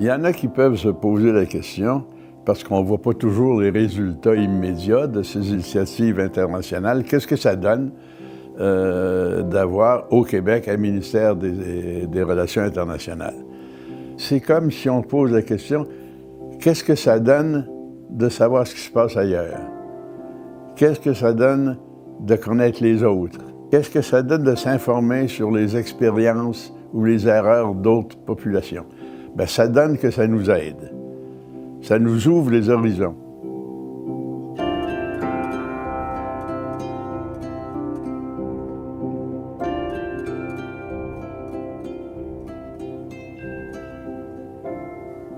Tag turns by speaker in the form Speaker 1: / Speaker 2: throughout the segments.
Speaker 1: Il y en a qui peuvent se poser la question, parce qu'on ne voit pas toujours les résultats immédiats de ces initiatives internationales. Qu'est-ce que ça donne d'avoir au Québec un ministère des Relations internationales? C'est comme si on pose la question, qu'est-ce que ça donne de savoir ce qui se passe ailleurs? Qu'est-ce que ça donne de connaître les autres? Qu'est-ce que ça donne de s'informer sur les expériences ou les erreurs d'autres populations? Bien, ça donne que ça nous aide. Ça nous ouvre les horizons.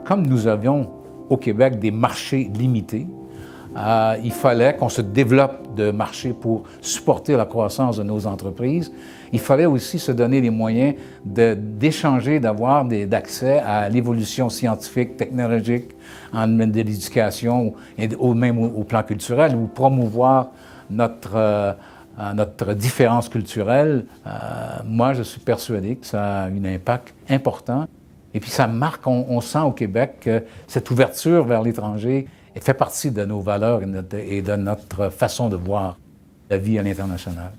Speaker 2: Comme nous avions au Québec des marchés limités, il fallait qu'on se développe de marchés pour supporter la croissance de nos entreprises. Il fallait aussi se donner les moyens d'échanger, d'avoir d'accès à l'évolution scientifique, technologique, en domaine de l'éducation, ou même au plan culturel, ou promouvoir notre différence culturelle. Moi, je suis persuadé que ça a un impact important. Et puis ça marque, on sent au Québec que cette ouverture vers l'étranger fait partie de nos valeurs et de notre façon de voir la vie à l'international.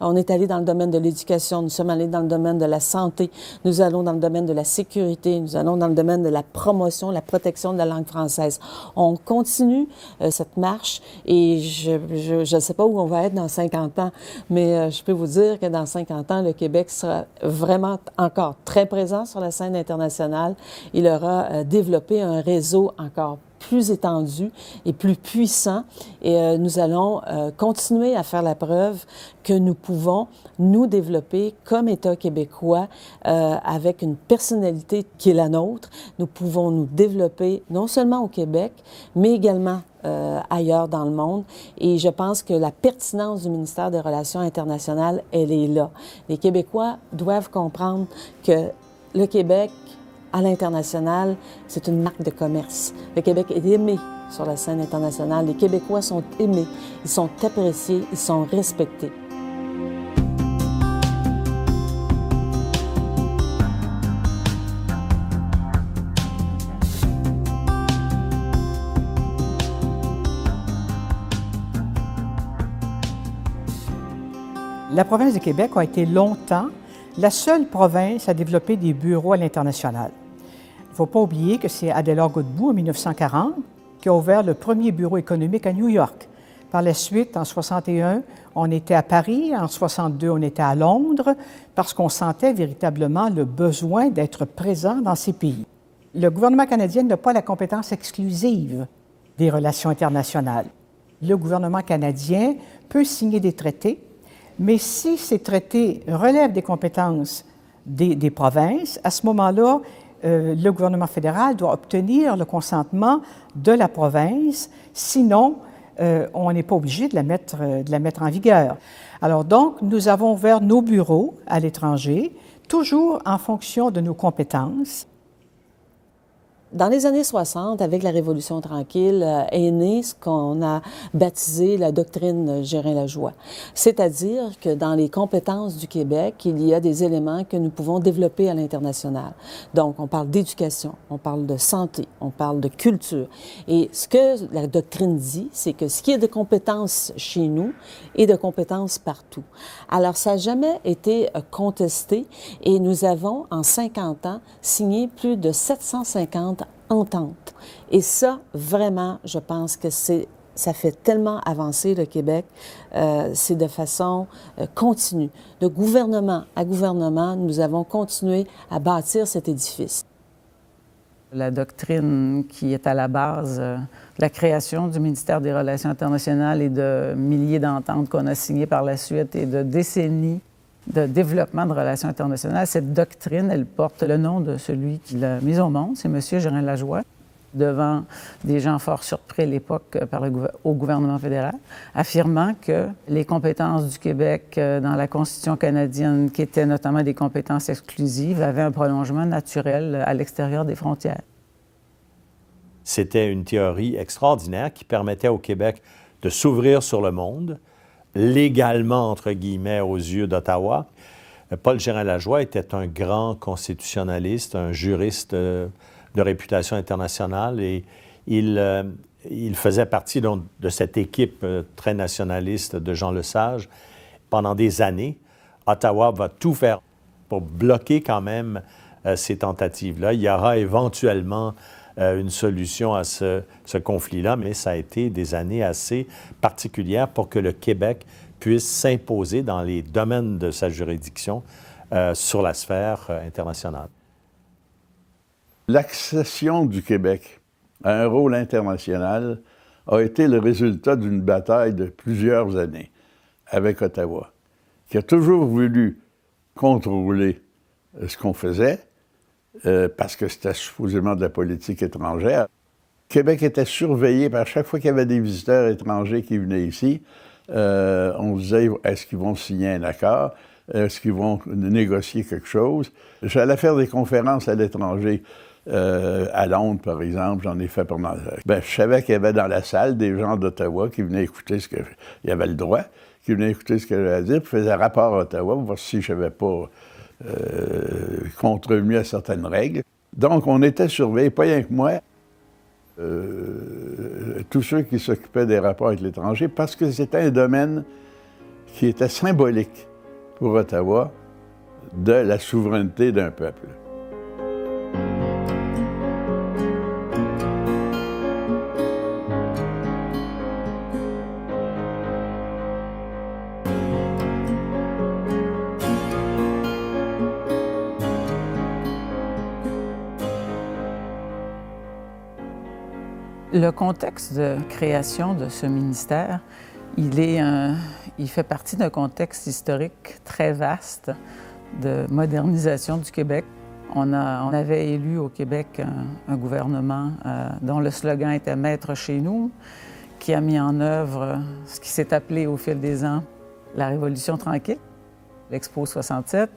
Speaker 3: On est allé dans le domaine de l'éducation, nous sommes allés dans le domaine de la santé, nous allons dans le domaine de la sécurité, nous allons dans le domaine de la promotion, la protection de la langue française. On continue cette marche et je ne sais pas où on va être dans 50 ans, mais je peux vous dire que dans 50 ans, le Québec sera vraiment encore très présent sur la scène internationale. Il aura développé un réseau encore plus étendu et plus puissant. Et nous allons continuer à faire la preuve que nous pouvons nous développer comme État québécois avec une personnalité qui est la nôtre. Nous pouvons nous développer non seulement au Québec, mais également ailleurs dans le monde. Et je pense que la pertinence du ministère des Relations internationales, elle est là. Les Québécois doivent comprendre que le Québec, à l'international, c'est une marque de commerce. Le Québec est aimé sur la scène internationale. Les Québécois sont aimés, ils sont appréciés, ils sont respectés.
Speaker 4: La province de Québec a été longtemps la seule province à développer des bureaux à l'international. Il ne faut pas oublier que c'est Adélard Godbout, en 1940, qui a ouvert le premier bureau économique à New York. Par la suite, en 1961, on était à Paris, en 1962, on était à Londres, parce qu'on sentait véritablement le besoin d'être présent dans ces pays. Le gouvernement canadien n'a pas la compétence exclusive des relations internationales. Le gouvernement canadien peut signer des traités, mais si ces traités relèvent des compétences des provinces, à ce moment-là, le gouvernement fédéral doit obtenir le consentement de la province, sinon on n'est pas obligé de la mettre en vigueur. Alors donc, nous avons ouvert nos bureaux à l'étranger, toujours en fonction de nos compétences.
Speaker 3: Dans les années 60, avec la Révolution tranquille, est né ce qu'on a baptisé la doctrine Gérin-Lajoie. C'est-à-dire que dans les compétences du Québec, il y a des éléments que nous pouvons développer à l'international. Donc, on parle d'éducation, on parle de santé, on parle de culture. Et ce que la doctrine dit, c'est que ce qui est de compétences chez nous est de compétences partout. Alors, ça n'a jamais été contesté et nous avons, en 50 ans, signé plus de 750 entente. Et ça, vraiment, je pense que ça fait tellement avancer le Québec, c'est de façon continue. De gouvernement à gouvernement, nous avons continué à bâtir cet édifice.
Speaker 5: La doctrine qui est à la base de la création du ministère des Relations internationales et de milliers d'ententes qu'on a signées par la suite et de décennies de développement de relations internationales, cette doctrine, elle porte le nom de celui qui l'a mise au monde, c'est M. Gérin-Lajoie, devant des gens fort surpris à l'époque au gouvernement fédéral, affirmant que les compétences du Québec dans la Constitution canadienne, qui étaient notamment des compétences exclusives, avaient un prolongement naturel à l'extérieur des frontières.
Speaker 6: C'était une théorie extraordinaire qui permettait au Québec de s'ouvrir sur le monde, légalement, entre guillemets, aux yeux d'Ottawa, Paul Gérin-Lajoie était un grand constitutionnaliste, un juriste de réputation internationale et il faisait partie donc, de cette équipe très nationaliste de Jean Lesage. Pendant des années, Ottawa va tout faire pour bloquer quand même ces tentatives-là. Il y aura éventuellement une solution à ce conflit-là, mais ça a été des années assez particulières pour que le Québec puisse s'imposer dans les domaines de sa juridiction sur la sphère internationale.
Speaker 1: L'accession du Québec à un rôle international a été le résultat d'une bataille de plusieurs années avec Ottawa, qui a toujours voulu contrôler ce qu'on faisait, parce que c'était supposément de la politique étrangère. Québec était surveillé par chaque fois qu'il y avait des visiteurs étrangers qui venaient ici. On se disait, est-ce qu'ils vont signer un accord? Est-ce qu'ils vont négocier quelque chose? J'allais faire des conférences à l'étranger. À Londres, par exemple, j'en ai fait pendant... je savais qu'il y avait dans la salle des gens d'Ottawa qui venaient écouter ce que... Il y avait le droit, qui venaient écouter ce que j'avais à dire, puis faisaient rapport à Ottawa pour voir si je n'avais pas contrevenu à certaines règles. Donc, on était surveillés, pas rien que moi, tous ceux qui s'occupaient des rapports avec l'étranger, parce que c'était un domaine qui était symbolique pour Ottawa de la souveraineté d'un peuple.
Speaker 5: Le contexte de création de ce ministère, il fait partie d'un contexte historique très vaste de modernisation du Québec. On avait élu au Québec un gouvernement dont le slogan était « Maître chez nous », qui a mis en œuvre ce qui s'est appelé au fil des ans la Révolution tranquille, l'Expo 67,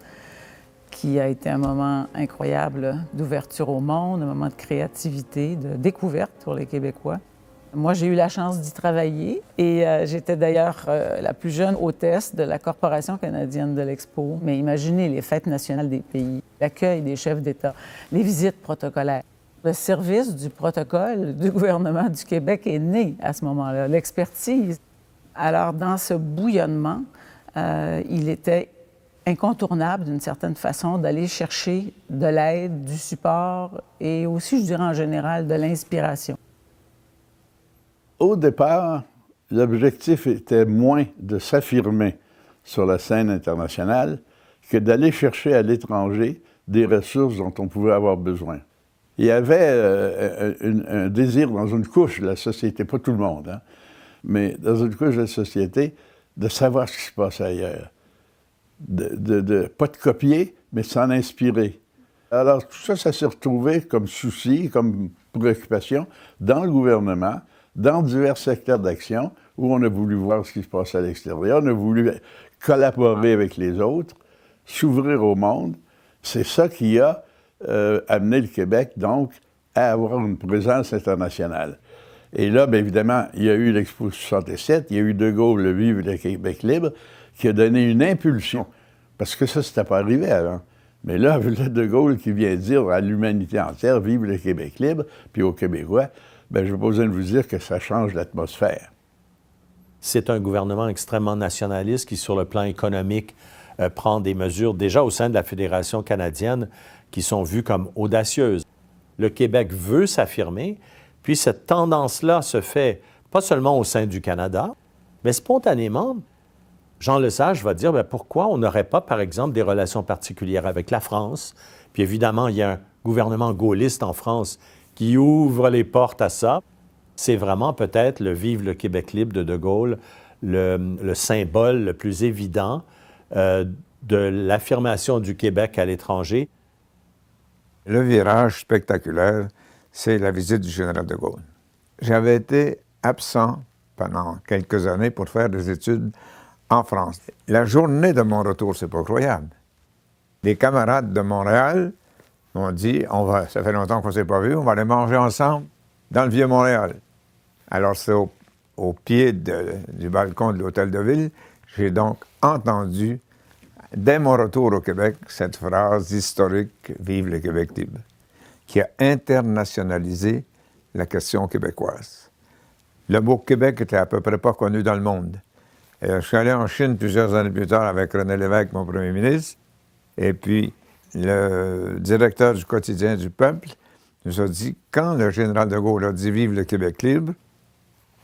Speaker 5: qui a été un moment incroyable d'ouverture au monde, un moment de créativité, de découverte pour les Québécois. Moi, j'ai eu la chance d'y travailler et j'étais d'ailleurs la plus jeune hôtesse de la Corporation canadienne de l'Expo. Mais imaginez les fêtes nationales des pays, l'accueil des chefs d'État, les visites protocolaires. Le service du protocole du gouvernement du Québec est né à ce moment-là, l'expertise. Alors, dans ce bouillonnement, il était incontournable, d'une certaine façon, d'aller chercher de l'aide, du support et aussi, je dirais en général, de l'inspiration.
Speaker 1: Au départ, l'objectif était moins de s'affirmer sur la scène internationale que d'aller chercher à l'étranger des ressources dont on pouvait avoir besoin. Il y avait un désir dans une couche de la société, pas tout le monde, hein, mais dans une couche de la société, de savoir ce qui se passe ailleurs. Pas de copier, mais de s'en inspirer. Alors, tout ça, ça s'est retrouvé comme souci, comme préoccupation dans le gouvernement, dans divers secteurs d'action, où on a voulu voir ce qui se passe à l'extérieur, on a voulu collaborer avec les autres, s'ouvrir au monde. C'est ça qui a amené le Québec, donc, à avoir une présence internationale. Et là, bien évidemment, il y a eu l'Expo 67, il y a eu De Gaulle, le Vive le Québec libre, qui a donné une impulsion. Parce que ça, c'était pas arrivé avant. Mais là, le De Gaulle qui vient dire à l'humanité entière, vive le Québec libre, puis aux Québécois, bien, je n'ai pas besoin de vous dire que ça change l'atmosphère.
Speaker 6: C'est un gouvernement extrêmement nationaliste qui, sur le plan économique, prend des mesures, déjà au sein de la Fédération canadienne, qui sont vues comme audacieuses. Le Québec veut s'affirmer, puis cette tendance-là se fait pas seulement au sein du Canada, mais spontanément. Jean Lesage va dire, bien, pourquoi on n'aurait pas, par exemple, des relations particulières avec la France? Puis évidemment, il y a un gouvernement gaulliste en France qui ouvre les portes à ça. C'est vraiment peut-être le « Vive le Québec libre » de Gaulle, le symbole le plus évident de l'affirmation du Québec à l'étranger.
Speaker 7: Le virage spectaculaire, c'est la visite du général de Gaulle. J'avais été absent pendant quelques années pour faire des études en France. La journée de mon retour, c'est pas croyable. Les camarades de Montréal m'ont dit, ça fait longtemps qu'on ne s'est pas vu, on va aller manger ensemble dans le Vieux-Montréal. Alors, c'est au pied du balcon de l'Hôtel de Ville, j'ai donc entendu dès mon retour au Québec, cette phrase historique « Vive le Québec libre », qui a internationalisé la question québécoise. Le mot Québec était à peu près pas connu dans le monde. Et je suis allé en Chine plusieurs années plus tard avec René Lévesque, mon premier ministre, et puis le directeur du quotidien du Peuple nous a dit, quand le général de Gaulle a dit « Vive le Québec libre »,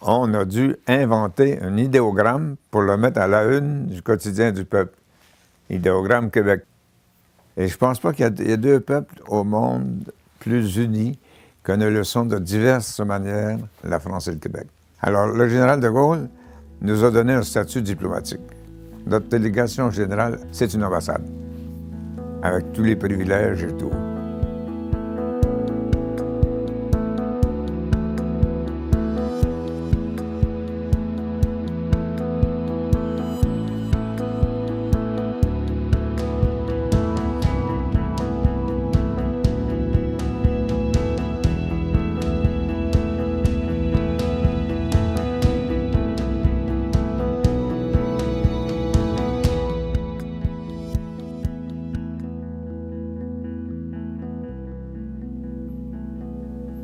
Speaker 7: on a dû inventer un idéogramme pour le mettre à la une du quotidien du Peuple. Idéogramme Québec. Et je pense pas qu'il y a deux peuples au monde plus unis que ne le sont de diverses manières la France et le Québec. Alors, le général de Gaulle nous a donné un statut diplomatique. Notre délégation générale, c'est une ambassade, avec tous les privilèges et tout.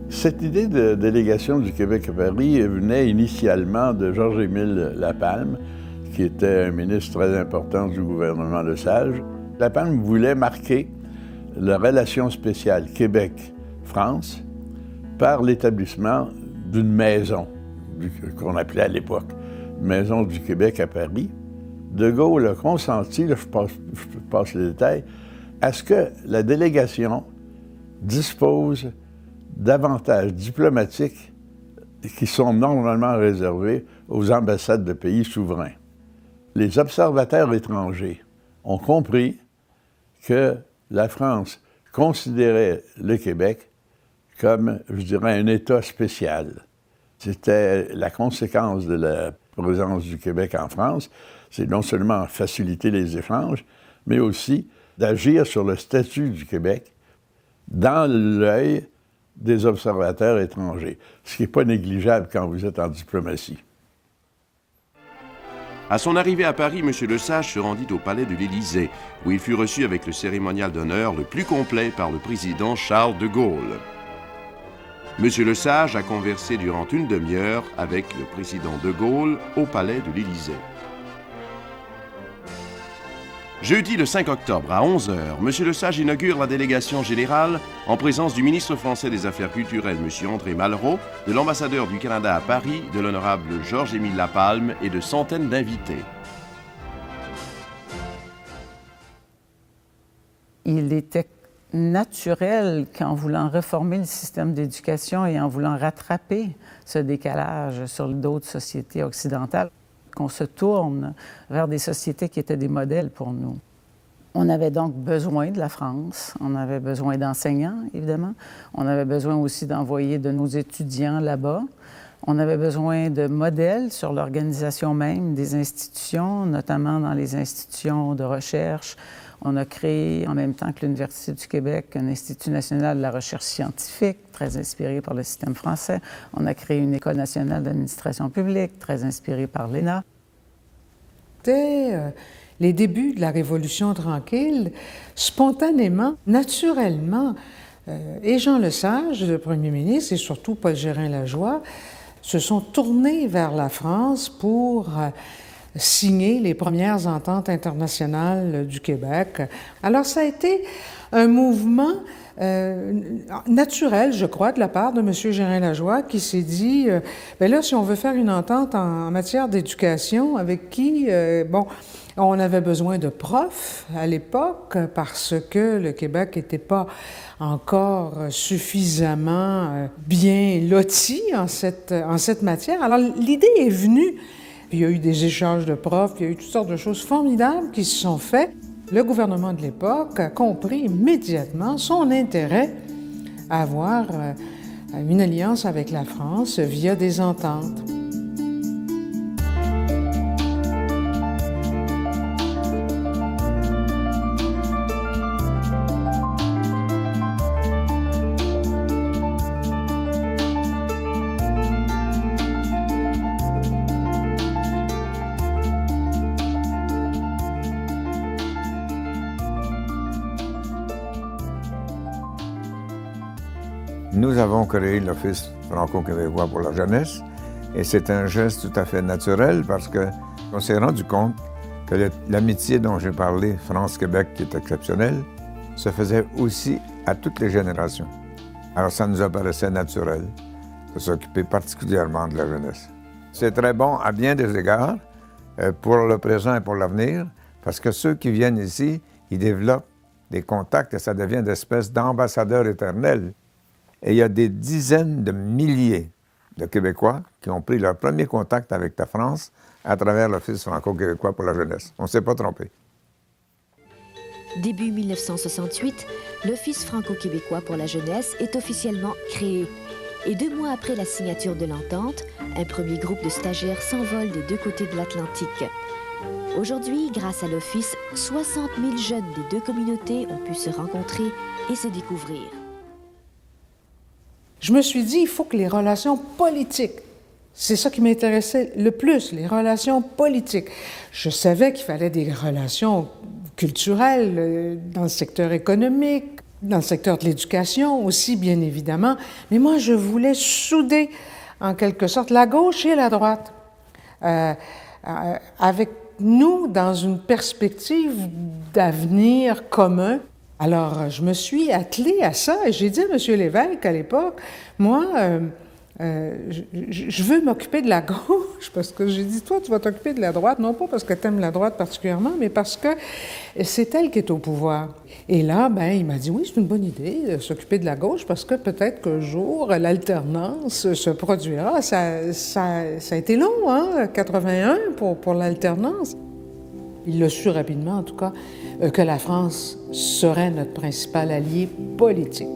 Speaker 1: Cette idée de délégation du Québec à Paris venait initialement de Georges-Émile Lapalme, qui était un ministre très important du gouvernement Lesage. Lapalme voulait marquer la relation spéciale Québec-France par l'établissement d'une maison, qu'on appelait à l'époque Maison du Québec à Paris. De Gaulle a consenti, là, je passe les détails, à ce que la délégation dispose d'avantages diplomatiques qui sont normalement réservés aux ambassades de pays souverains. Les observateurs étrangers ont compris que la France considérait le Québec comme, je dirais, un État spécial. C'était la conséquence de la présence du Québec en France, c'est non seulement faciliter les échanges, mais aussi d'agir sur le statut du Québec dans l'œil des observateurs étrangers, ce qui n'est pas négligeable quand vous êtes en diplomatie.
Speaker 8: À son arrivée à Paris, M. Lesage se rendit au palais de l'Élysée, où il fut reçu avec le cérémonial d'honneur le plus complet par le président Charles de Gaulle. M. Lesage a conversé durant une demi-heure avec le président de Gaulle au palais de l'Élysée. Jeudi le 5 octobre à 11h, M. Lesage inaugure la délégation générale en présence du ministre français des Affaires culturelles, M. André Malraux, de l'ambassadeur du Canada à Paris, de l'honorable Georges-Émile Lapalme et de centaines d'invités.
Speaker 5: Il était naturel qu'en voulant réformer le système d'éducation et en voulant rattraper ce décalage sur d'autres sociétés occidentales, qu'on se tourne vers des sociétés qui étaient des modèles pour nous. On avait donc besoin de la France, on avait besoin d'enseignants, évidemment, on avait besoin aussi d'envoyer de nos étudiants là-bas, on avait besoin de modèles sur l'organisation même des institutions, notamment dans les institutions de recherche. On a créé, en même temps que l'Université du Québec, un Institut national de la recherche scientifique, très inspiré par le système français. On a créé une École nationale d'administration publique, très inspirée par l'ENA.
Speaker 9: Dès les débuts de la Révolution tranquille, spontanément, naturellement, et Jean Lesage, le premier ministre, et surtout Paul Gérin-Lajoie, se sont tournés vers la France pour signer les premières ententes internationales du Québec. Alors, ça a été un mouvement naturel, je crois, de la part de M. Gérin-Lajoie, qui s'est dit, bien là, si on veut faire une entente en matière d'éducation, avec qui, bon, on avait besoin de profs à l'époque, parce que le Québec n'était pas encore suffisamment bien loti en cette matière. Alors, l'idée est venue. Puis il y a eu des échanges de profs, il y a eu toutes sortes de choses formidables qui se sont faites. Le gouvernement de l'époque a compris immédiatement son intérêt à avoir une alliance avec la France via des ententes.
Speaker 7: Nous avons créé l'Office franco-québécois pour la jeunesse et c'est un geste tout à fait naturel parce qu'on s'est rendu compte que l'amitié dont j'ai parlé, France-Québec, qui est exceptionnelle, se faisait aussi à toutes les générations. Alors ça nous apparaissait naturel de s'occuper particulièrement de la jeunesse. C'est très bon à bien des égards, pour le présent et pour l'avenir, parce que ceux qui viennent ici, ils développent des contacts et ça devient des espèces d'ambassadeurs éternels. Et il y a des dizaines de milliers de Québécois qui ont pris leur premier contact avec la France à travers l'Office franco-québécois pour la jeunesse. On ne s'est pas trompé.
Speaker 10: Début 1968, l'Office franco-québécois pour la jeunesse est officiellement créé. Et 2 mois après la signature de l'entente, un premier groupe de stagiaires s'envole des 2 côtés de l'Atlantique. Aujourd'hui, grâce à l'Office, 60 000 jeunes des 2 communautés ont pu se rencontrer et se découvrir.
Speaker 9: Je me suis dit, il faut que les relations politiques, c'est ça qui m'intéressait le plus, les relations politiques. Je savais qu'il fallait des relations culturelles dans le secteur économique, dans le secteur de l'éducation aussi, bien évidemment. Mais moi, je voulais souder, en quelque sorte, la gauche et la droite, avec nous dans une perspective d'avenir commun. Alors, je me suis attelée à ça et j'ai dit à M. Lévesque à l'époque, moi, je veux m'occuper de la gauche parce que j'ai dit, toi, tu vas t'occuper de la droite, non pas parce que tu aimes la droite particulièrement, mais parce que c'est elle qui est au pouvoir. Et là, ben, il m'a dit, oui, c'est une bonne idée de s'occuper de la gauche parce que peut-être qu'un jour, l'alternance se produira. Ça a été long, hein, 81 pour l'alternance. Il l'a su rapidement, en tout cas, que la France serait notre principal allié politique.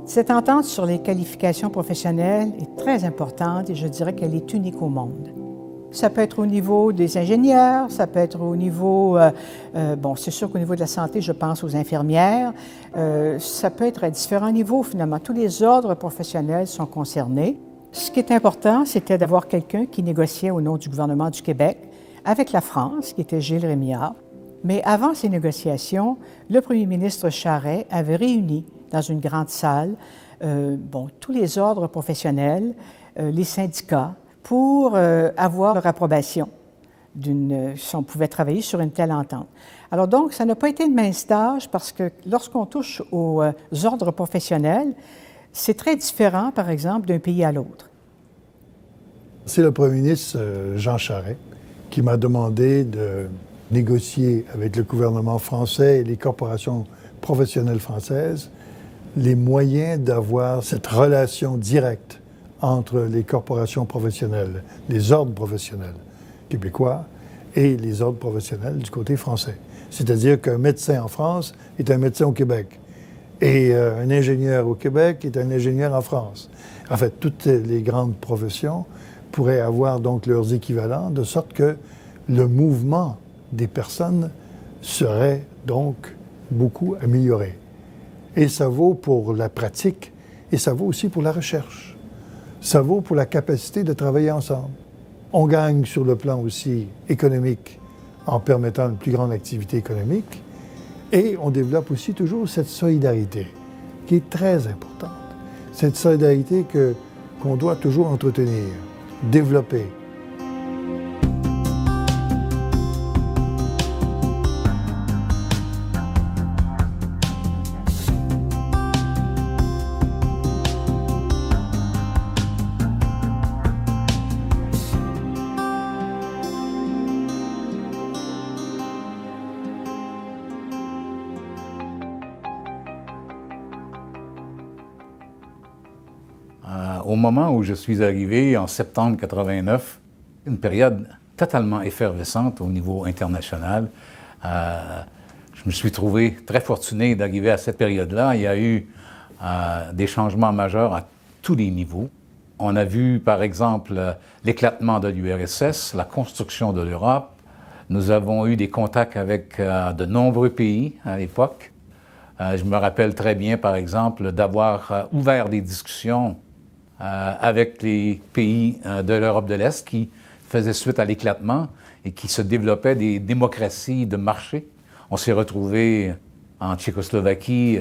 Speaker 4: Cette entente sur les qualifications professionnelles est très importante et je dirais qu'elle est unique au monde. Ça peut être au niveau des ingénieurs, ça peut être au niveau, bon, c'est sûr qu'au niveau de la santé, je pense aux infirmières, ça peut être à différents niveaux finalement. Tous les ordres professionnels sont concernés. Ce qui est important, c'était d'avoir quelqu'un qui négociait au nom du gouvernement du Québec avec la France, qui était Gilles Rémillard. Mais avant ces négociations, le premier ministre Charest avait réuni dans une grande salle bon, tous les ordres professionnels, les syndicats, pour avoir leur approbation si on pouvait travailler sur une telle entente. Alors donc, ça n'a pas été une mince tâche parce que lorsqu'on touche aux ordres professionnels, c'est très différent, par exemple, d'un pays à l'autre.
Speaker 11: C'est le premier ministre Jean Charest qui m'a demandé de négocier avec le gouvernement français et les corporations professionnelles françaises les moyens d'avoir cette relation directe entre les corporations professionnelles, les ordres professionnels québécois et les ordres professionnels du côté français. C'est-à-dire qu'un médecin en France est un médecin au Québec et un ingénieur au Québec est un ingénieur en France. En fait, toutes les grandes professions pourraient avoir donc leurs équivalents, de sorte que le mouvement des personnes serait donc beaucoup amélioré. Et ça vaut pour la pratique et ça vaut aussi pour la recherche. Ça vaut pour la capacité de travailler ensemble. On gagne sur le plan aussi économique en permettant une plus grande activité économique et on développe aussi toujours cette solidarité qui est très importante. Cette solidarité qu'on doit toujours entretenir, développer.
Speaker 2: Au moment où je suis arrivé, en septembre 89, une période totalement effervescente au niveau international. Je me suis trouvé très fortuné d'arriver à cette période-là. Il y a eu des changements majeurs à tous les niveaux. On a vu, par exemple, l'éclatement de l'URSS, la construction de l'Europe. Nous avons eu des contacts avec de nombreux pays à l'époque. Je me rappelle très bien, par exemple, d'avoir ouvert des discussions avec les pays de l'Europe de l'Est qui faisaient suite à l'éclatement et qui se développaient des démocraties de marché. On s'est retrouvés en Tchécoslovaquie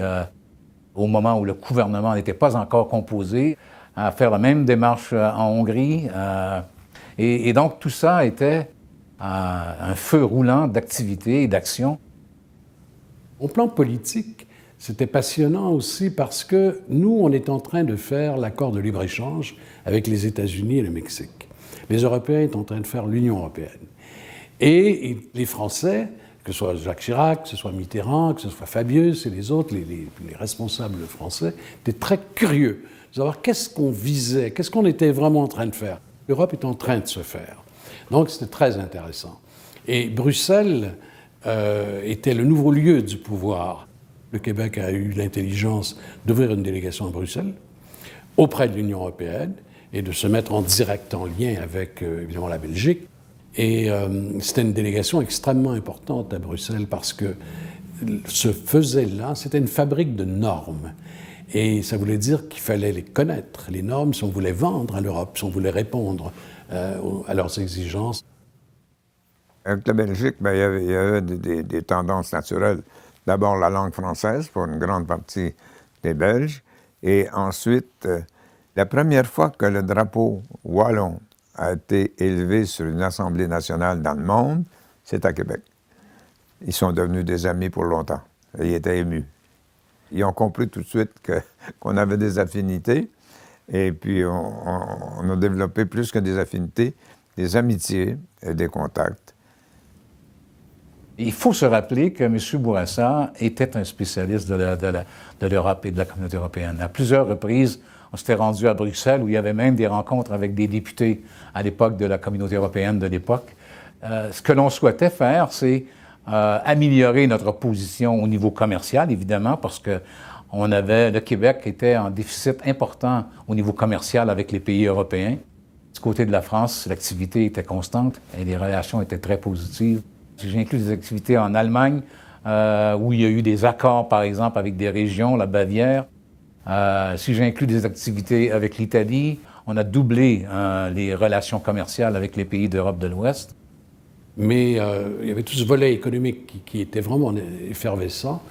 Speaker 2: au moment où le gouvernement n'était pas encore composé, à faire la même démarche en Hongrie. Et donc, tout ça était un feu roulant d'activité et d'action.
Speaker 12: Au plan politique, c'était passionnant aussi parce que nous, on est en train de faire l'accord de libre-échange avec les États-Unis et le Mexique. Les Européens sont en train de faire l'Union européenne. Et les Français, que ce soit Jacques Chirac, que ce soit Mitterrand, que ce soit Fabius et les autres, les responsables français, étaient très curieux de savoir qu'est-ce qu'on visait, qu'est-ce qu'on était vraiment en train de faire. L'Europe est en train de se faire. Donc c'était très intéressant. Et Bruxelles était le nouveau lieu du pouvoir. Le Québec a eu l'intelligence d'ouvrir une délégation à Bruxelles, auprès de l'Union européenne, et de se mettre en direct en lien avec, évidemment, la Belgique. Et c'était une délégation extrêmement importante à Bruxelles parce que ce faisait là, c'était une fabrique de normes. Et ça voulait dire qu'il fallait les connaître, les normes, si on voulait vendre à l'Europe, si on voulait répondre à leurs exigences.
Speaker 7: Avec la Belgique, il y avait des tendances naturelles. D'abord, la langue française pour une grande partie des Belges. Et ensuite, la première fois que le drapeau wallon a été élevé sur une Assemblée nationale dans le monde, c'est à Québec. Ils sont devenus des amis pour longtemps. Ils étaient émus. Ils ont compris tout de suite qu'on avait des affinités. Et puis, on a développé plus que des affinités, des amitiés et des contacts.
Speaker 2: Il faut se rappeler que M. Bourassa était un spécialiste de l'Europe et de la communauté européenne. À plusieurs reprises, on s'était rendu à Bruxelles où il y avait même des rencontres avec des députés à l'époque de la communauté européenne de l'époque. Ce que l'on souhaitait faire, c'est améliorer notre position au niveau commercial, évidemment, parce que le Québec était en déficit important au niveau commercial avec les pays européens. Du côté de la France, l'activité était constante et les relations étaient très positives. J'ai inclus des activités en Allemagne, où il y a eu des accords, par exemple, avec des régions, la Bavière. Si j'inclus des activités avec l'Italie, on a doublé les relations commerciales avec les pays d'Europe de l'Ouest.
Speaker 12: Mais il y avait tout ce volet économique qui était vraiment effervescent.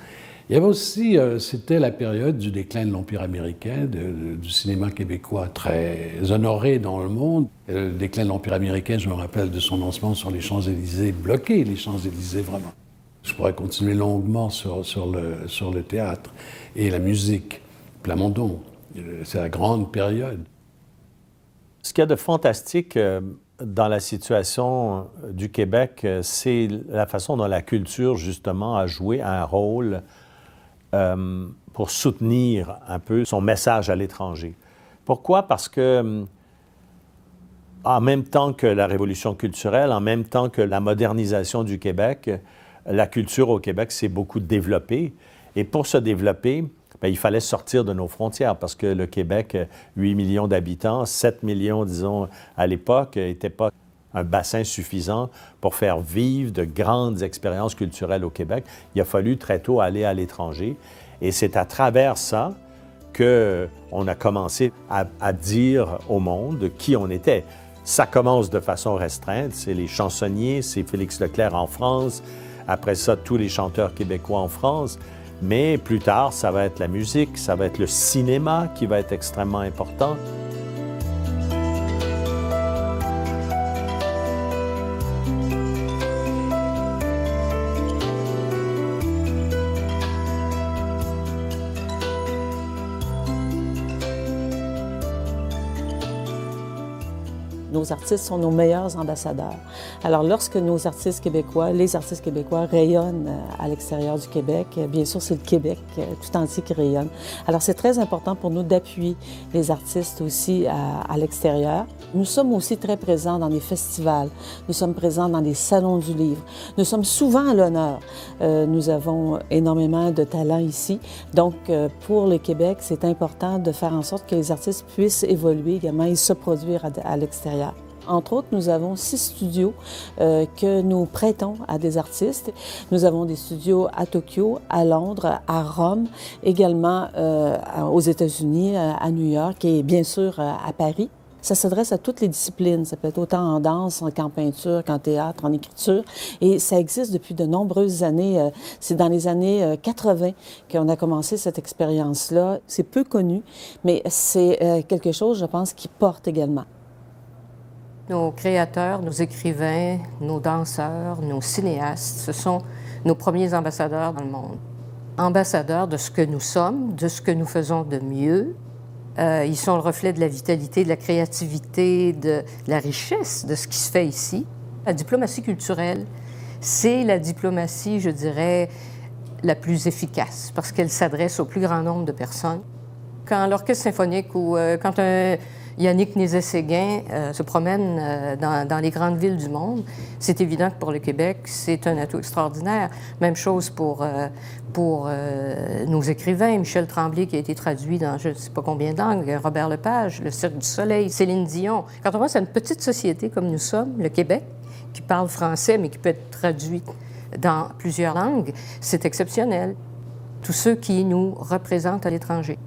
Speaker 12: Il y avait aussi, c'était la période du déclin de l'Empire américain, du cinéma québécois très honoré dans le monde. Le déclin de l'Empire américain, je me rappelle de son lancement sur les Champs-Élysées, bloqué les Champs-Élysées vraiment. Je pourrais continuer longuement sur le théâtre et la musique. Plamondon, c'est la grande période.
Speaker 6: Ce qu'il y a de fantastique dans la situation du Québec, c'est la façon dont la culture, justement, a joué un rôle pour soutenir un peu son message à l'étranger. Pourquoi? Parce que, en même temps que la révolution culturelle, en même temps que la modernisation du Québec, la culture au Québec s'est beaucoup développée. Et pour se développer, il fallait sortir de nos frontières parce que le Québec, 8 millions d'habitants, 7 millions, disons, à l'époque, n'était pas un bassin suffisant pour faire vivre de grandes expériences culturelles au Québec. Il a fallu très tôt aller à l'étranger. Et c'est à travers ça qu'on a commencé à dire au monde qui on était. Ça commence de façon restreinte. C'est les chansonniers, c'est Félix Leclerc en France. Après ça, tous les chanteurs québécois en France. Mais plus tard, ça va être la musique, ça va être le cinéma qui va être extrêmement important.
Speaker 3: Nos nos artistes sont nos meilleurs ambassadeurs. Alors, lorsque nos artistes québécois, les artistes québécois rayonnent à l'extérieur du Québec, bien sûr, c'est le Québec tout entier qui rayonne. Alors, c'est très important pour nous d'appuyer les artistes aussi à l'extérieur. Nous sommes aussi très présents dans des festivals, nous sommes présents dans des salons du livre, nous sommes souvent à l'honneur. Nous avons énormément de talents ici. Donc, pour le Québec, c'est important de faire en sorte que les artistes puissent évoluer également et se produire à l'extérieur. Entre autres, nous avons 6 studios que nous prêtons à des artistes. Nous avons des studios à Tokyo, à Londres, à Rome, également aux États-Unis, à New York et bien sûr à Paris. Ça s'adresse à toutes les disciplines. Ça peut être autant en danse, qu'en peinture, qu'en théâtre, en écriture. Et ça existe depuis de nombreuses années. C'est dans les années 80 qu'on a commencé cette expérience-là. C'est peu connu, mais c'est quelque chose, je pense, qui porte également.
Speaker 13: Nos créateurs, nos écrivains, nos danseurs, nos cinéastes, ce sont nos premiers ambassadeurs dans le monde. Ambassadeurs de ce que nous sommes, de ce que nous faisons de mieux. Ils sont le reflet de la vitalité, de la créativité, de la richesse de ce qui se fait ici. La diplomatie culturelle, c'est la diplomatie, je dirais, la plus efficace parce qu'elle s'adresse au plus grand nombre de personnes. Quand l'orchestre symphonique ou quand Yannick Nézet-Séguin se promène dans les grandes villes du monde, c'est évident que pour le Québec, c'est un atout extraordinaire. Même chose pour nos écrivains, Michel Tremblay qui a été traduit dans je ne sais pas combien de langues, Robert Lepage, Le Cirque du Soleil, Céline Dion. Quand on pense à une petite société comme nous sommes, le Québec, qui parle français mais qui peut être traduit dans plusieurs langues, c'est exceptionnel. Tous ceux qui nous représentent à l'étranger.